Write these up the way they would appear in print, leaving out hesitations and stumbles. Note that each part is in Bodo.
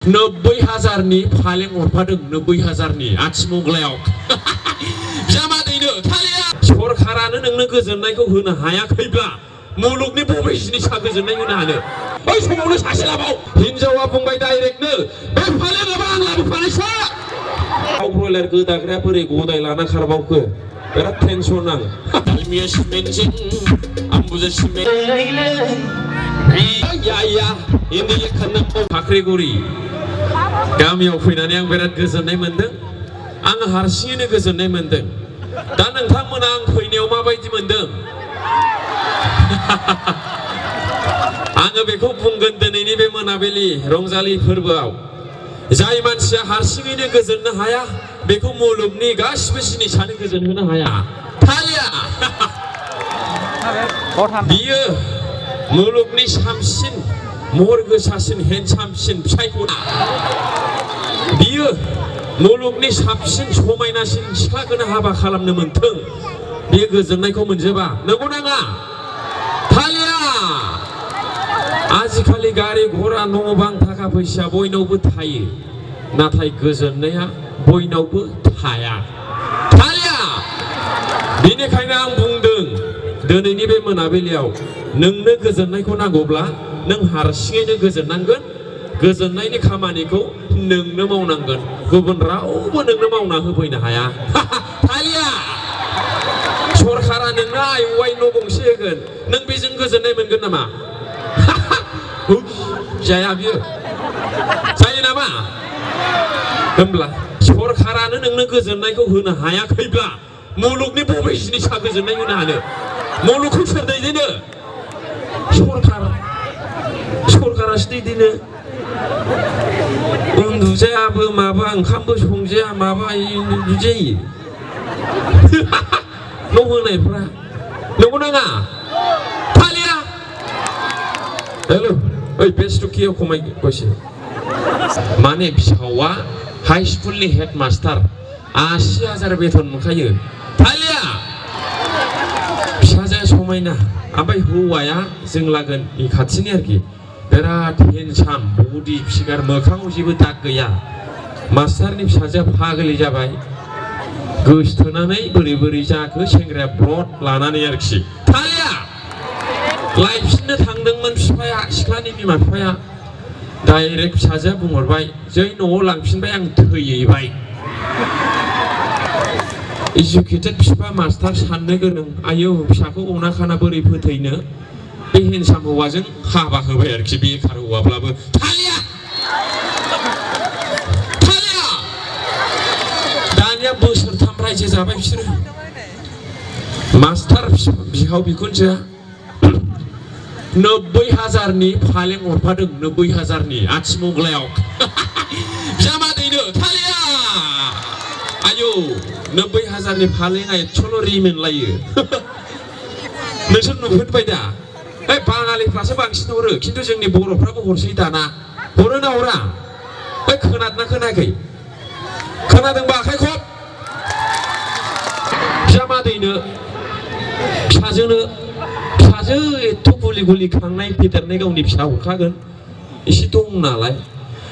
90,000नि फालें हरफादों 90,000नि आथिमंगलायाव जामादैनो थालिया सरखारानो नोंनो गोजोननायखौ होनो हायाखैब्ला मुलुगनि बबे जिनिसा गोजोननाय होनो हानो बै समावनो सासे लाबाव हिनजावा बुंबाय डाइरेक्टनो बे फालेङाबा आं लाबोफानायसो दाउ ब्रयलार गोदाग्राया बोरै गदाय लाना खारबावखो बिराद टेनसन आं मिया सिमेन्टजों आंबुजा सिमेन्ट या ini kena Fakriguri गामियाव फैनानै आं बिराद गोजोननाय मोनदों आं हारसिङैनो गोजोननाय मोनदों दा नोंथांमोना आं फैनायाव माबायदि मोनदों आङो बेखौ बुंगोन दिनैनि बे मोनाबिलि रंजालि फोरबोआव जाय मानसिया हारसिङैनो गोजोननो हाया बेखौ मुलुगनि गासिबो जिनिसानो गोजोन होनो हाया थालिया बियो मुलुगनि सामसिन महर गोसासिन हेन्डसामसिन फिसायखौ बियो मुलुगनि साबसिन समायनासिन सिख्लाखौनो हाबा खालामनो मोनथों बियो गोजोननायखौ मोनजोबा नंगौ नाङा थालिया आजिखालि गारि घोड़ा न' बां थाखा फैसा बयनावबो थायो नाथाय गोजोननाया बयनावबो थाया थालिया बेनिखायनो आं बुंदों दिनैनि बे मोनाबिलियाव नोंनो गोजोननायखौ नांगौब्ला नों हारसिङैनो गोजोननांगोन गोजोननायनि खामानिखौ नोंनो मावनांगोन गुबुन रावबो नोंनो मावना होफैनो हाया थालिया सरखारा नोंनो आइ न' गंसे होगोन नों बेजों गोजोननाय मोनगोन नामा जाया बियो जायो नामा होमब्ला सरखारानो नोंनो गोजोननायखौ होनो हायाखैब्ला मुलुगनि बबे जिनिसा गोजोननाय होनो हानो मुलुगखौ सोर दैदेनो सरकारासो दैदेनो उन्दुजायाबो माबा ओंखामबो संजाया माबा जायो न' होनायफ्रा नंगौ नाङा थालिया हेलो ओइ बेस्ट कियो खमाय कइसे माने फिसावा हाई स्कुलनि हेडमास्टार 80,000 बेथन मोनखायो थालिया फिसाजोआ समायना ओमफ्राय हौवाया जों लागोनि खाथिनि आरोखि बिराद हेन्डसाम बडि फिगार मोखाङाव जेबो दाग गैया मास्टारनि फिसाजोआ फाग्लि जाबाय गोसथोनानै बोरै बोरै जाखो सेंग्राया ब्रड लानानै आरोखि थालिया लायफिननो थांदोंमोन बिफाया सिख्लानि बिमा बिफाया डाइरेक्ट फिसाजोआ बुंहरबाय जै न'आव लांफिनबाय आं थैहैबाय एजुकेटेड बिफा मास्टार साननो गोरों आयौ फिसाखौ अना खाना बोरै फोथैनो बे हेन्डसाम हौवाजों हाबा होबाय आरोखि बेखार हौवाब्लाबो थालिया थालिया दानिया बोसोरथाम रायजो जाबाय बिसोरो मास्टार बिहाव बिखुनजोआ 90,000नि फालें हरफादों 90,000नि आथिमंगलायाव जामादैनो थालिया आयौ 90,000नि फालेङा एथ'ल' रिमोनलायो नोंसोर नुफेरबाय दा बाङालिफ्रासो बांसिन हरो खिन्थु जोंनि बर'फ्राबो हरसै दाना हरो ना हरा खोनादोंना खोनायाखै खोनादोंबा आखाइ खब जामादैनो फिसाजो एथ' गुलि गुलि खांनाय फेदेरनाय गावनि फिसा हरखागोन एसे दं नालाय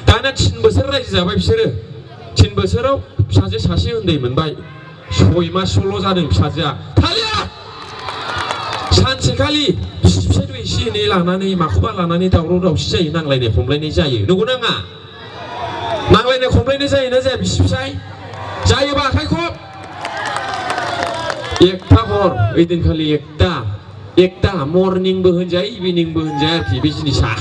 दाना 3 बोसोर रायजो जाबाय बिसोरो 3 बोसोराव फिसाजो सासे उन्दै मोनबाय 6 मासल' जादों फिसाजोआ थालिया सानसेखालि बिसोर एसे एनै लानानै माखौबा लानानै दावराव दावसि जायो नांलायनाय खमलायनाय जायो नंगौ नाङा नांलायनाय खमलायनाय जायोना जाया बिसि फिसाय जायोबा आखाइ खब एकथा हर ओइदिनखालि एकथा मर्निंबो होनजायो इभिनिंबो होनजायो आरोखि बे जिनिसा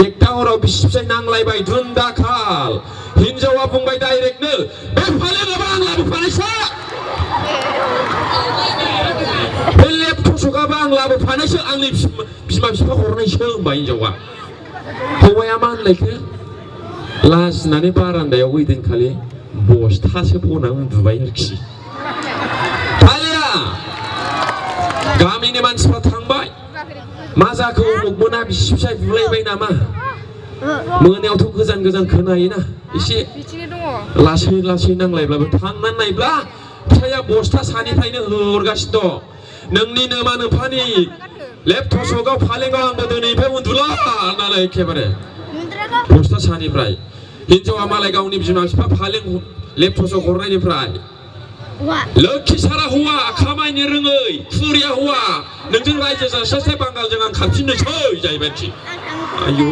एकथा हराव बिसि फिसाय नांलायबाय दुमदाखाल हिनजावा बुंबाय डाइरेक्टनो बे फालेङाबा आं लाबोफानायसो बे लेपटपसोगाबा आं लाबोफानायसो आंनि बिमा बिफा हरनायसो होनबा हिनजावा हौवाया मा होनलायखो लाजिनानै बारान्दायाव ओइदिनखालि बस्थासो बना उन्दुबाय आरोखि थालिया गामिनि मानसिफ्रा थांबाय मा जाखो उमुक मोना बिसि फिसाय बुलायबाय नामा मोनायावथ' गोजान गोजान खोनायोना एसे लासै लासै नांलायब्लाबो थांनानै नायब्ला फिसाया बस्था सानिफ्रायनो हरगासिनो दं नोंनि नोमा नोम्फानि लेपटपसगाव फालेङाव आंबो दिनैनिफ्राय उन्दुला होननानै एखेबारे बस्था सानिफ्राय हिनजावा मालाय गावनि बिमा बिफा फालें लेपटसआव हरनायनिफ्राय लोखि सारा हौवा खामायनो रोङै खुरिया हौवा नोंजों रायजो जास्लायस्लाय बांगालजों आं खारफिननोसै जाहैबाय आयु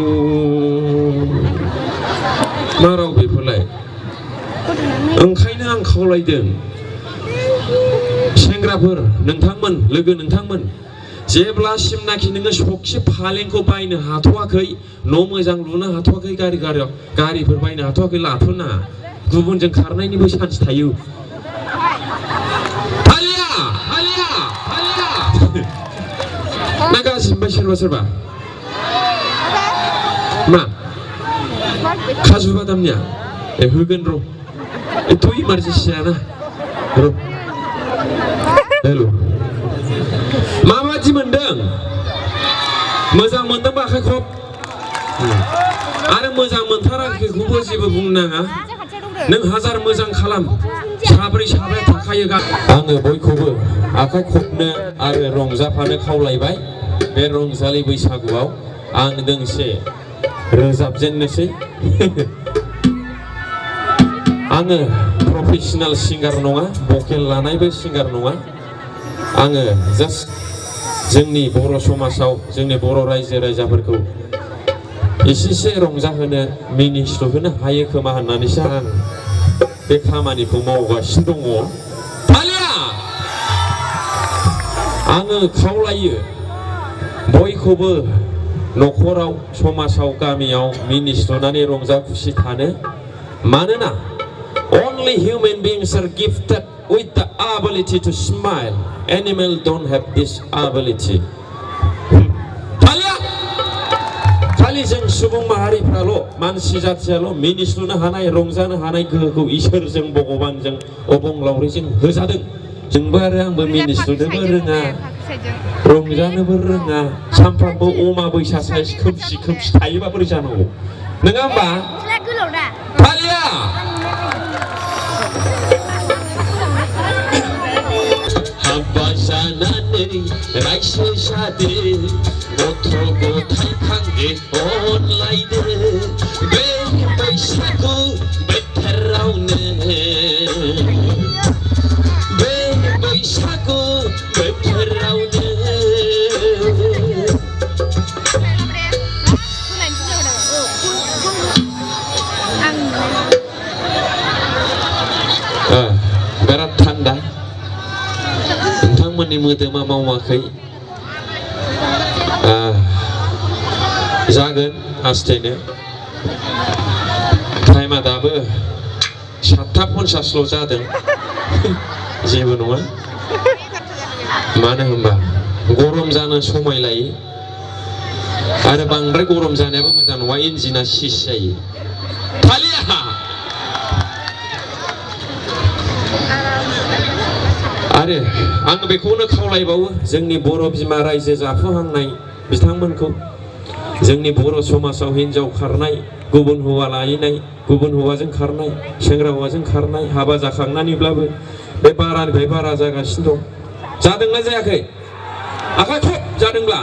मा राव बेफोरलाय ओंखायनो आं खावलायदों सेंग्राफोर नोंथांमोन लोगो नोंथांमोन जेब्लासिमनाखि नोङो सखि फालेंखौ बायनो हाथ'वाखै न' मोजां लुनो हाथ'वाखै गारिफोर बायनो हाथ'वाखै लाथ'ना गुबुनजों खारनायनिबो चान्स थायो ना गासिबो सोरबा मा काजु बादामनिया होगोन र' एथ' इमारजेन्सि जाना र' हेल' माबादि मोनदों मोजां मोनदोंबा आखाइ खब आरो मोजां मोनथाराखैखौबो जेबो बुंनो नाङा नों हाजार मोजां खालाम साब्रै साब्रै थाखायो आङो बयखौबो आखाइ खबनो आरो रंजाफानो खावलायबाय बे रंजालि बैसागुआव आं दोंसे रोजाबजेननोसै आङो प्रफेसनेल सिंगार नङा भकेल लानायबो सिंगार नङा आङो जास्ट जोंनि बर' समाजाव जोंनि बर' रायजो राजाफोरखौ एसेसे रंजाहोनो मिनिस्लुहोनो हायो खोमा होननानैसो आं बे खामानिखौ मावगासिनो दङ आङो खावलायो बयखौबो न'खराव समाजाव गामियाव मिनिस्लुनानै रंजा खुसि थानो मानोना only human beings are gifted with the ability to smile animals don't have this ability खालि जों सुबुं माहारिफ्राल' मानसि जाथियाल' मिनिस्लुनो हानाय रंजानो हानाय गोहोखौ इसोरजों भगबानजों अबंलावरिजों होजादों जोंबो आरो आंबो मिनिस्लुनोबो रोङा रंजानोबो रोङा सानफ्रामबो अमा बैसा साइज खोमसि थायोबा बोरै जानांगौ नङा होमबा फालिया हाबा जानानै रायजो जादो गथ' गथाय खांदो अनलायदो बे बैसागु बोथोरावनो बे बैसागु बोथोरावनो बिराद थान्दा नोंथांमोननि मोदोमा मावाखै जागोन आस्तेनो टाइमा दाबो 7:50 जादों जेबो नङा मानो होनबा गरम जानो समाय लायो आरो बांद्राय गरम जानायाबो मोजां नङा इन्जिना सिस जायो फालिया आरो आं बेखौनो खावलायबावो जोंनि बर' बिमा रायजो जाफुहांनाय बिथांमोनखौ जोंनि बर' समाजाव हिनजाव खारनाय गुबुन हौवा लायनाय गुबुन हौवाजों खारनाय सेंग्रा हौवाजों खारनाय हाबा जाखांनानैब्लाबो बे बारानिफ्राय बारा जागासिनो दं जादोंना जायाखै आखाइ खब जादोंब्ला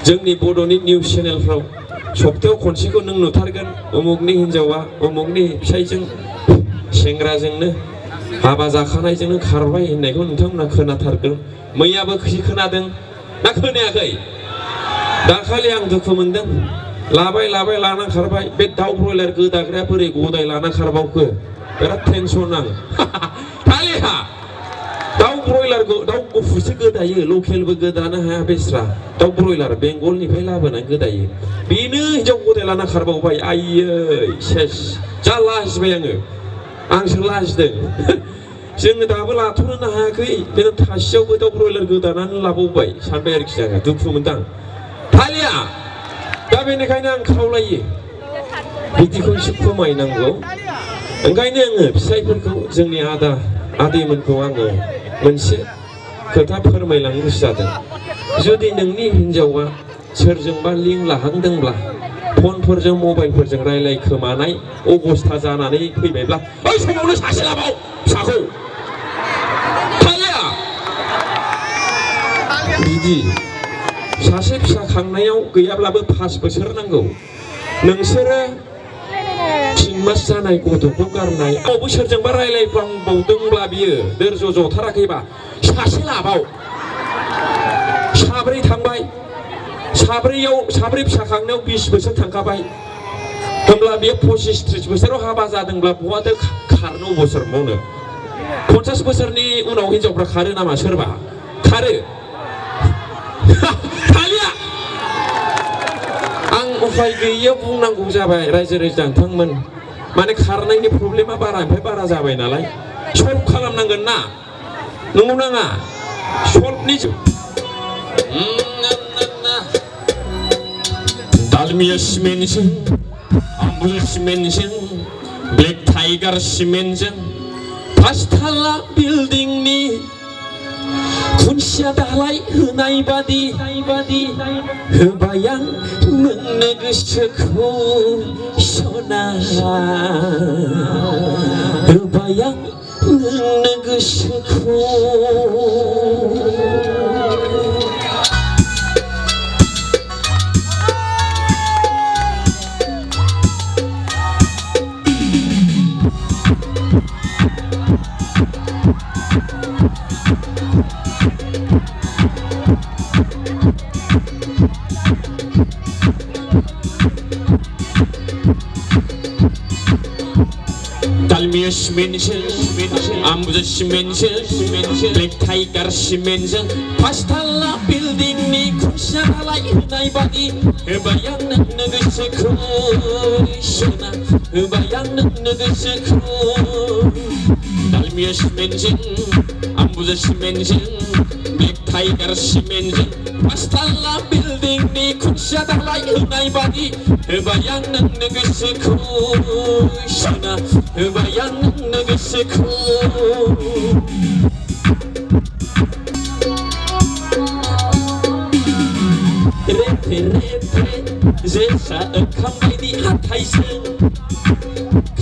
जोंनि बड'नि निउस चेनेलफ्राव सप्तायाव खनसेखौ नों नुथारगोन उमुगनि हिनजावा उमुगनि फिसायजों सेंग्राजोंनो हाबा जाखानायजोंनो खारबाय होननायखौ नोंथांमोना खोनाथारगोन मैयाबो खोनादों ना खोनायाखै दाखालि आं दुखु मोनदों लाबाय लाना खारबाय बे दाउ ब्रयलार गोदाग्राया बोरै गदाय लाना खारबावखो बिराद टेनसन आं खालिहा दाउ ब्रयलार दाउ गुफुरसो गोदायो लकेलबो गोदानो हाया बेस्रा दाउ ब्रयलार बेंगलनिफ्राय लाबोनानै गोदायो बेनो हिनजाव गदाय लाना खारबावबाय आयै सेस जा लाजिबाय आंसो लाजिदों जोङो दाबो लाथ'नो हायाखै बे थासेयावबो दाउ ब्रयलार गोदानानै लाबावबाय सानबाय आरोखि आङो दुखु मोनदां फालिया दा बेनिखायनो आं खावलायो बिदिखौ एसे खमायनांगौ ओंखायनो आङो फिसायफोरखौ जोंनि आदैमोनखौ आङो मोनसे खोथा फोरमायलांनो गोसो जादों जुदि नोंनि हिनजावा सोरजोंबा लिंक लाहांदोंब्ला फनफोरजों मबाइलफोरजों रायलायखोमानाय अबस्था जानानै फैबायब्ला बै समावनो सासे लाबाव फिसाखौ बिदि सासे फिसा खांनायाव गैयाब्लाबो 5 बोसोर नांगौ नोंसोरो 3 मास जानाय गथ'खौ गारनाय बोसोरजोंबा रायलायफ्लांबावदोंब्ला बियो दोरज' जथाराखैबा सासे लाबाव साब्रै थांबाय साब्रै फिसा खांनायाव 20 बोसोर थांखाबाय होमब्ला बियो 25-30 बोसोराव हाबा जादोंब्ला बहाथो खारनो बोसोर मावनो 50 बोसोरनि उनाव हिनजावफ्रा खारो नामा सोरबा खारो खालिया आं उफाय गैयैयाव बुंनांगौ जाबाय रायजो राजानोंथांमोन माने खारनायनि प्रब्लेमा बारानिफ्राय बारा जाबाय नालाय सल्भ खालामनांगोन ना नंगौ नाङा सल्भनि दालमिया सिमेन्टजों आम्बुजा सिमेन्टजों ब्लेक टाइगार सिमेन्टजों 5 थाला बिल्डिंनि खुन्थिया दालाय होनाय बादि होबाय आं नोंनो गोसोखौ सना होबाय आं नोंनो गोसोखौ Dalmiya simenjeng, ambuja simenjeng, black tiger simenjeng, 5 tala building ni kunci dalai hunai badi, bayang nak negeseku, shona, bayang nak negeseku. Dalmiya simenjeng, ambuja simenjeng, black tiger simenjeng, 5 tala building ni kunci dalai hunai badi, bayang nak negeseku, shona. bayang negeseku repe zesa ekam baidi hataisin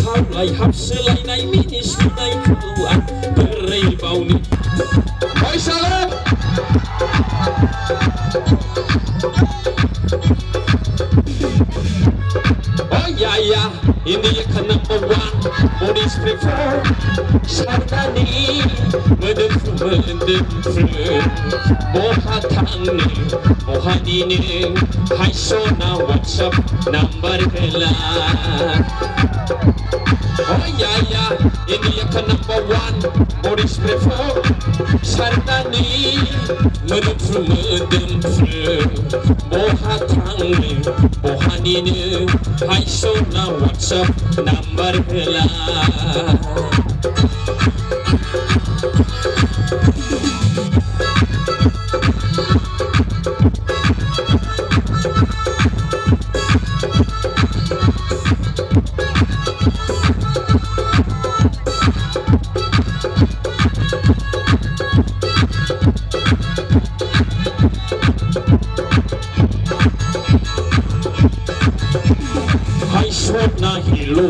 kaulai hapselainai minisnai keluar bereibauni oi salam oh ya ini kan number 1 body spray for Sardani mendem bohatang bohadine hai sona WhatsApp number kela oh ya ini kan number 1 body spray for Sardani mendem bohatang bohadine hai sona WhatsApp number kela Hilo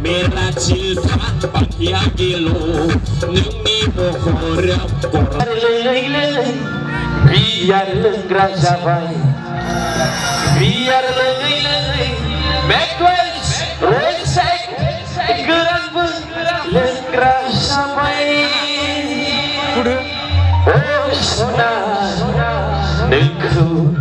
merah cinta bahagia gilo nungi bohorap koran lelai biar lengkrak sampai biar lelai backwards resek gerak pun lengkrak sampai oh sona nengku